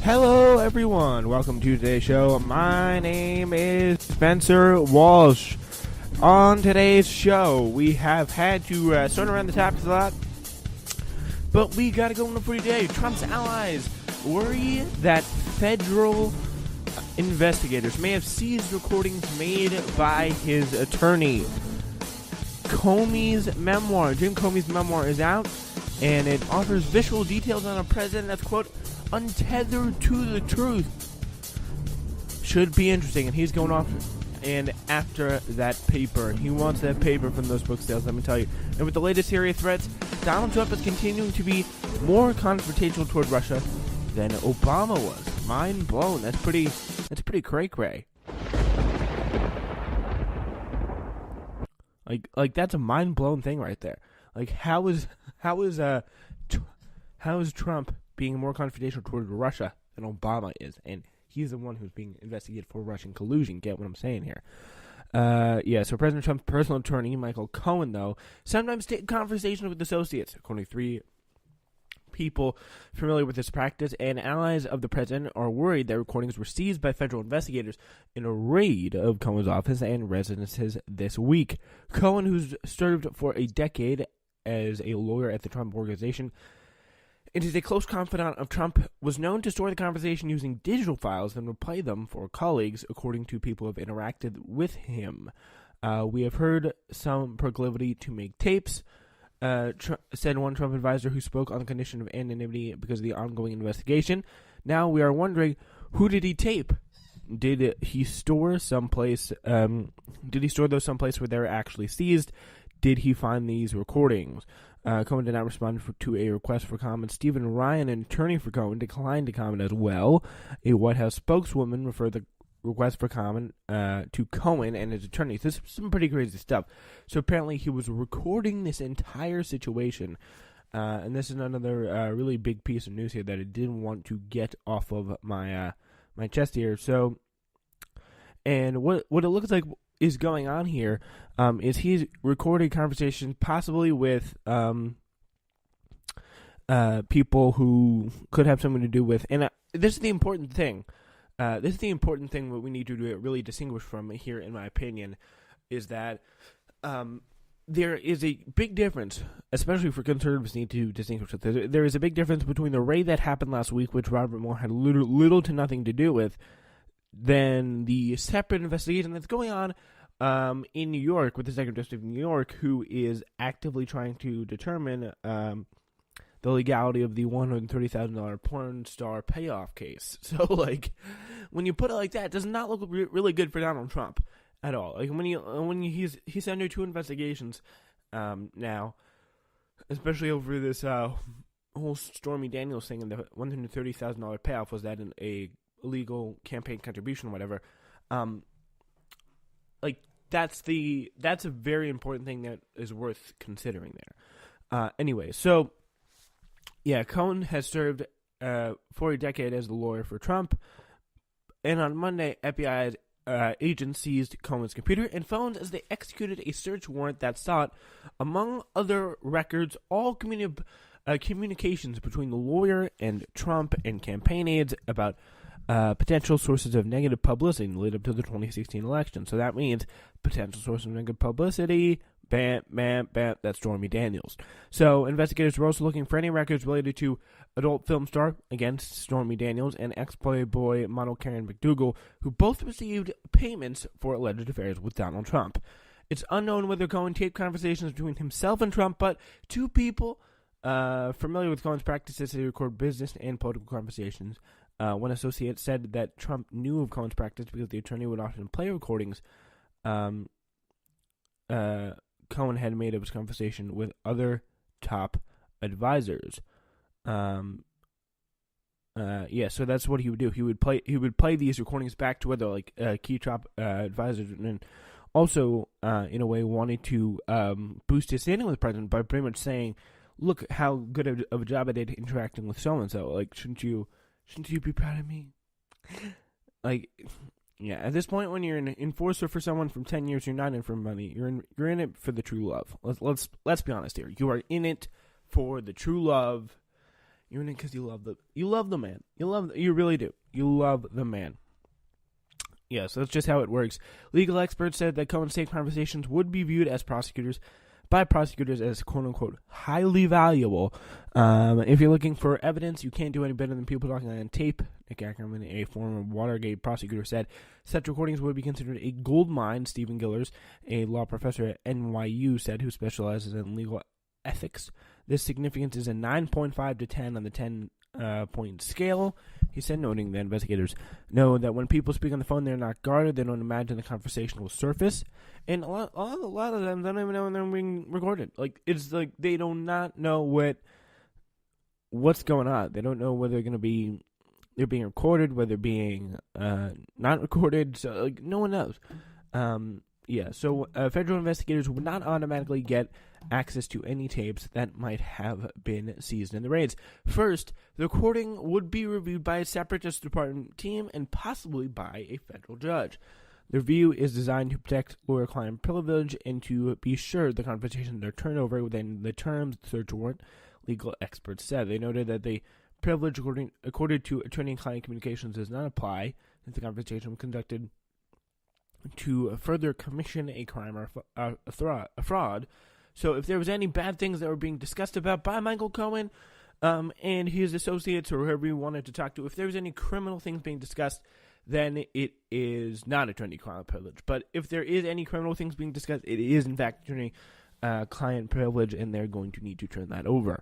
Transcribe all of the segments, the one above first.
Hello, everyone. Welcome to today's show. My name is Spencer Walsh. On today's show, we have had to start around the topics a lot, but we got to go into for today. Trump's allies worry that federal investigators may have seized recordings made by his attorney. Comey's memoir, Jim Comey's memoir, is out, and it offers visual details on a president that's, quote, untethered to the truth. Should be interesting, and he's going off and after that paper. He wants that paper from those book sales, let me tell you. And with the latest Syria threats, Donald Trump is continuing to be more confrontational toward Russia than Obama was. Mind blown. That's pretty cray-cray. Like that's a mind-blown thing right there. Like how is Trump being more confrontational toward Russia than Obama is? And he's the one who's being investigated for Russian collusion. Get what I'm saying here? So President Trump's personal attorney, Micheal Cohen, though, sometimes take conversations with associates, according to three people familiar with this practice, and allies of the president are worried that recordings were seized by federal investigators in a raid of Cohen's office and residences this week. Cohen, who's served for a decade as a lawyer at the Trump Organization and is a close confidant of Trump, was known to store the conversation using digital files and replay them for colleagues, according to people who have interacted with him. We have heard some proclivity to make tapes, said one Trump advisor who spoke on the condition of anonymity because of the ongoing investigation. Now we are wondering, who did he tape? Did he store someplace? Did he store those someplace where they were actually seized? Did he find these recordings? Cohen did not respond to a request for comment. Stephen Ryan, an attorney for Cohen, declined to comment as well. A White House spokeswoman referred the request for comment to Cohen and his attorneys. This is some pretty crazy stuff. So apparently he was recording this entire situation, and this is another really big piece of news here that I didn't want to get off of my my chest here. So, and what it looks like is going on here is he's recording conversations possibly with people who could have something to do with, and this is the important thing. This is the important thing that we need to really distinguish from here, in my opinion, is that there is a big difference, especially for conservatives need to distinguish it. There is a big difference between the raid that happened last week, which Robert Mueller had little to nothing to do with, than the separate investigation that's going on in New York with the Second District of New York, who is actively trying to determine the legality of the $130,000 porn star payoff case. So, like, when you put it like that, it does not look really good for Donald Trump at all. Like, when he's under two investigations now, especially over this whole Stormy Daniels thing, and the $130,000 payoff, was that a illegal campaign contribution or whatever. Like, that's a very important thing that is worth considering there. Anyway, so yeah, Cohen has served for a decade as the lawyer for Trump, and on Monday, FBI agents seized Cohen's computer and phones as they executed a search warrant that sought, among other records, all communications between the lawyer and Trump and campaign aides about potential sources of negative publicity in the lead up to the 2016 election. So that means potential sources of negative publicity. Bam, bam, bam. That's Stormy Daniels. So investigators were also looking for any records related to adult film star, again, Stormy Daniels, and ex-Playboy model Karen McDougal, who both received payments for alleged affairs with Donald Trump. It's unknown whether Cohen taped conversations between himself and Trump, but two people familiar with Cohen's practices to record business and political conversations. One associate said that Trump knew of Cohen's practice because the attorney would often play recordings Cohen had made of his conversation with other top advisors. So that's what he would do. He would play these recordings back to other key top advisors, and also in a way wanted to boost his standing with the president by pretty much saying, "Look how good of a job I did interacting with so and so. Like, shouldn't you be proud of me?" Like, yeah. At this point, when you're an enforcer for someone from 10 years, you're not in for money. You're in it for the true love. Let's be honest here. You are in it for the true love. You're in it because you love the man. You really do. You love the man. Yeah, so that's just how it works. Legal experts said that Cohen's tape conversations would be viewed by prosecutors as quote-unquote highly valuable. If you're looking for evidence, you can't do any better than people talking on tape. Nick Ackerman, a former Watergate prosecutor, said such recordings would be considered a gold mine. Stephen Gillers, a law professor at NYU, said, who specializes in legal ethics. This significance is a 9.5 to 10 on the 10-point scale, he said, noting that investigators know that when people speak on the phone, they're not guarded. They don't imagine the conversation will surface. And a lot of them don't even know when they're being recorded. Like, it's like they do not know what's going on. They don't know whether they're being recorded, whether they're being not recorded. So, like, no one knows. So federal investigators would not automatically get access to any tapes that might have been seized in the raids. First, the recording would be reviewed by a separate Justice Department team and possibly by a federal judge. The review is designed to protect lawyer-client privilege and to be sure the conversations are turned over within the terms of the search warrant, legal experts said. They noted that the privilege accorded to attorney-client communications does not apply if the conversation was conducted to further commission a crime or a fraud. So if there was any bad things that were being discussed about by Michael Cohen and his associates or whoever he wanted to talk to, if there was any criminal things being discussed, then it is not attorney-client privilege. But if there is any criminal things being discussed, it is, in fact, attorney-client privilege, and they're going to need to turn that over.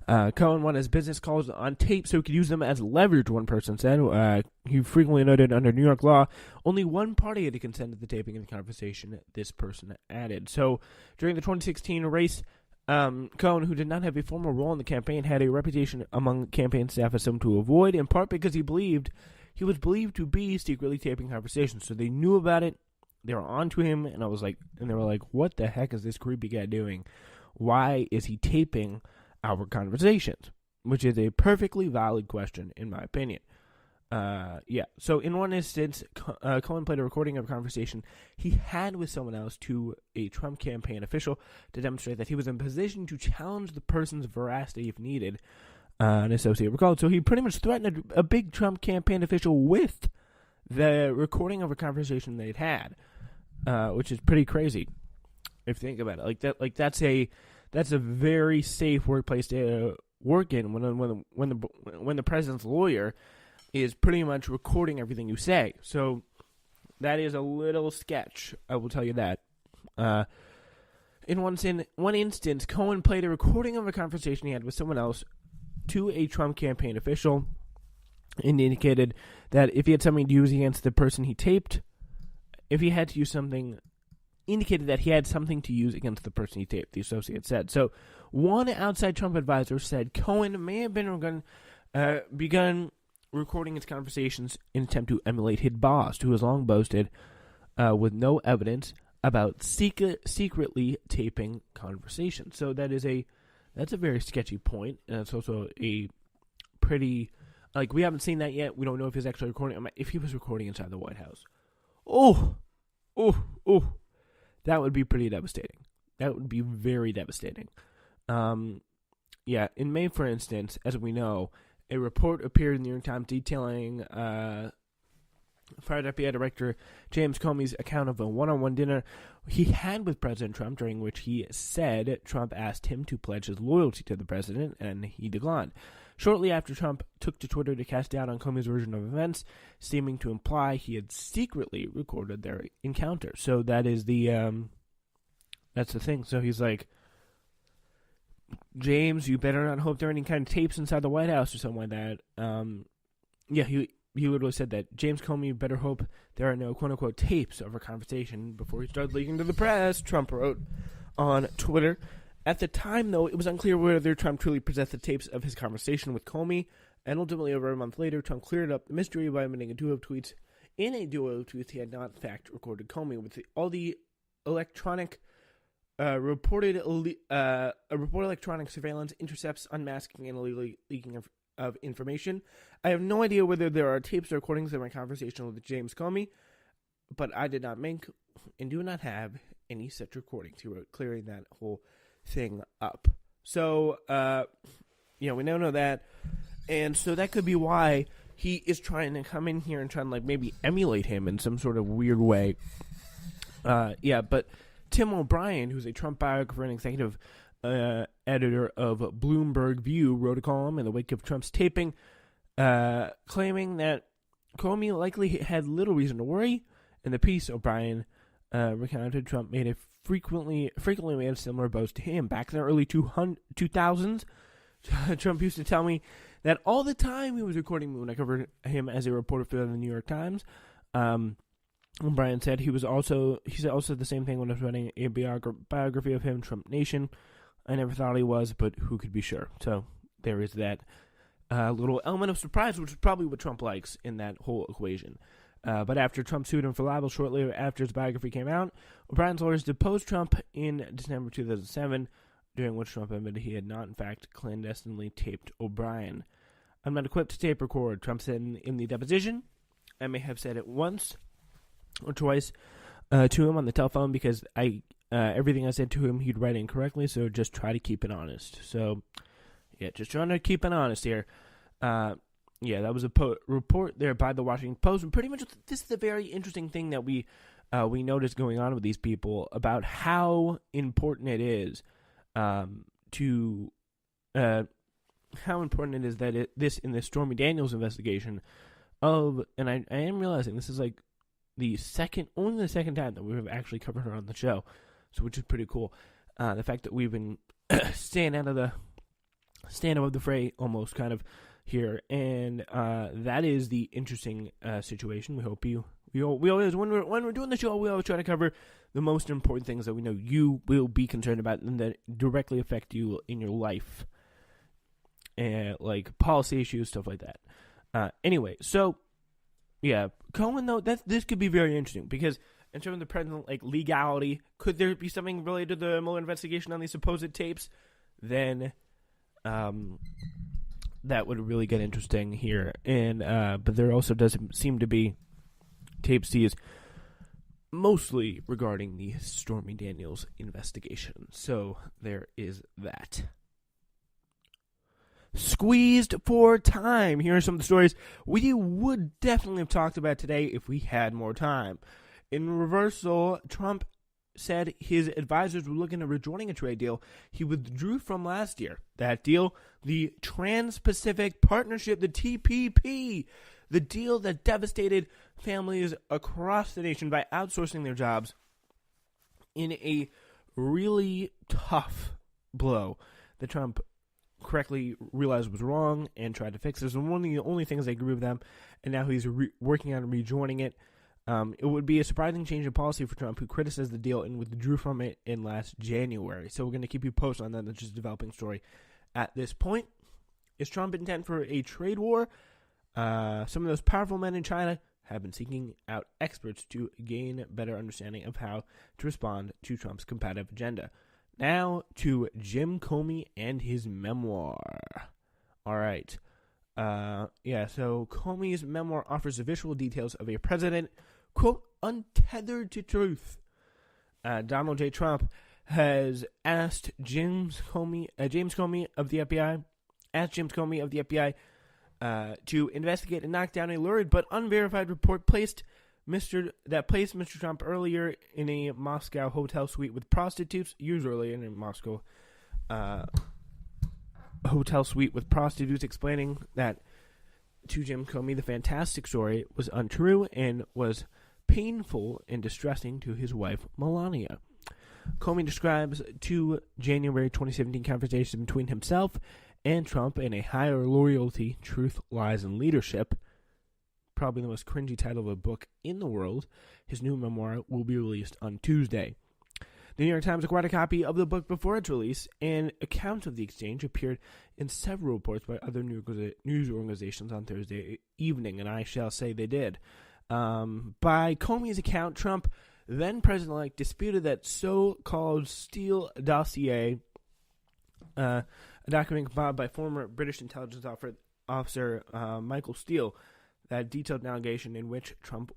Cohen wanted his business calls on tape so he could use them as leverage, one person said. He frequently noted under New York law, only one party had to consent to the taping of the conversation, this person added. So during the 2016 race, Cohen, who did not have a formal role in the campaign, had a reputation among campaign staff as someone to avoid, in part because he was believed to be secretly taping conversations. So they knew about it, they were on to him, and they were like, what the heck is this creepy guy doing? Why is he taping our conversations? Which is a perfectly valid question, in my opinion. So in one instance, Cohen played a recording of a conversation he had with someone else to a Trump campaign official to demonstrate that he was in position to challenge the person's veracity if needed, an associate recalled. So he pretty much threatened a big Trump campaign official with the recording of a conversation they'd had, which is pretty crazy if you think about it. That's a very safe workplace to work in when the president's lawyer is pretty much recording everything you say. So that is a little sketch, I will tell you that. In one instance, Cohen played a recording of a conversation he had with someone else to a Trump campaign official and indicated that if he had something to use against the person he taped, indicated that he had something to use against the person he taped, the associate said. So one outside Trump advisor said Cohen may have begun recording his conversations in an attempt to emulate his boss, who has long boasted with no evidence about secretly taping conversations. So that's a very sketchy point, and it's also a pretty, we haven't seen that yet. We don't know if he's actually recording. If he was recording inside the White House, that would be pretty devastating. That would be very devastating. In May, for instance, as we know, a report appeared in the New York Times detailing Fired FBI Director James Comey's account of a one-on-one dinner he had with President Trump, during which he said Trump asked him to pledge his loyalty to the president, and he declined. Shortly after, Trump took to Twitter to cast doubt on Comey's version of events, seeming to imply he had secretly recorded their encounter. So that is that's the thing. So he's like, James, you better not hope there are any kind of tapes inside the White House or something like that. He literally said that James Comey better hope there are no quote-unquote tapes of our conversation before he started leaking to the press, Trump wrote on Twitter. At the time, though, it was unclear whether Trump truly possessed the tapes of his conversation with Comey, and ultimately, over a month later, Trump cleared up the mystery by admitting a duo of tweets. In a duo of tweets, he had not, in fact, recorded Comey with all the electronic reported electronic surveillance, intercepts, unmasking, and illegal leaking of information. I have no idea whether there are tapes or recordings of my conversation with James Comey, but I did not make and do not have any such recordings. He wrote, clearing that whole thing up. So, we now know that. And so that could be why he is trying to come in here and try and like maybe emulate him in some sort of weird way. But Tim O'Brien, who's a Trump biographer and executive editor of Bloomberg View, wrote a column in the wake of Trump's taping, claiming that Comey likely had little reason to worry. In the piece, O'Brien recounted Trump made a frequently made a similar boast to him. Back in the early 2000s, Trump used to tell me that all the time he was recording me when I covered him as a reporter for the New York Times. O'Brien said he said also the same thing when I was writing a biography of him, Trump Nation. I never thought he was, but who could be sure? So there is that little element of surprise, which is probably what Trump likes in that whole equation. But after Trump sued him for libel shortly after his biography came out, O'Brien's lawyers deposed Trump in December 2007, during which Trump admitted he had not, in fact, clandestinely taped O'Brien. I'm not equipped to tape record, Trump said in the deposition. I may have said it once or twice to him on the telephone because everything I said to him he'd write incorrectly, so just try to keep it honest. So, yeah, just trying to keep it honest here. That was a report there by the Washington Post. And pretty much this is a very interesting thing that we noticed going on with these people about how important it is how important it is that this in the Stormy Daniels investigation and I am realizing this is like only the second time that we have actually covered her on the show, so which is pretty cool. The fact that we've been staying above the fray almost kind of here, and that is the interesting situation. We hope we always when we're doing the show, we always try to cover the most important things that we know you will be concerned about and that directly affect you in your life, and like policy issues, stuff like that. Anyway, so yeah, Cohen though this could be very interesting because in terms of the present like legality, could there be something related to the Mueller investigation on these supposed tapes? Then, that would really get interesting here, and but there also doesn't seem to be tape seized, mostly regarding the Stormy Daniels investigation. So there is that. Squeezed for time. Here are some of the stories we would definitely have talked about today if we had more time. In reversal, Trump said his advisors were looking at rejoining a trade deal he withdrew from last year. That deal, the Trans-Pacific Partnership, the TPP, the deal that devastated families across the nation by outsourcing their jobs in a really tough blow that Trump correctly realized was wrong and tried to fix. This is one of the only things I agree with them, and now he's working on rejoining it. It would be a surprising change in policy for Trump, who criticized the deal and withdrew from it in last January. So we're going to keep you posted on that. That's just a developing story at this point. Is Trump intent for a trade war? Some of those powerful men in China have been seeking out experts to gain better understanding of how to respond to Trump's combative agenda. Now to Jim Comey and his memoir. All right. So Comey's memoir offers the visual details of a president, quote, untethered to truth. Donald J. Trump has asked James Comey of the FBI, to investigate and knock down a lurid but unverified report placed Mr. Trump earlier in a Moscow hotel suite with prostitutes, years earlier in a Moscow hotel suite with prostitutes, explaining that to Jim Comey the fantastic story was untrue and was painful and distressing to his wife Melania. Comey describes two January 2017 conversations between himself and Trump in a higher loyalty, truth, lies, and leadership. Probably the most cringy title of a book in the world. His new memoir will be released on Tuesday. The New York Times acquired a copy of the book before its release, and accounts of the exchange appeared in several reports by other news organizations on Thursday evening, and I shall say they did. By Comey's account, Trump, then President-elect, disputed that so-called Steele dossier, a document compiled by former British intelligence officer Michael Steele, that detailed an allegation in which Trump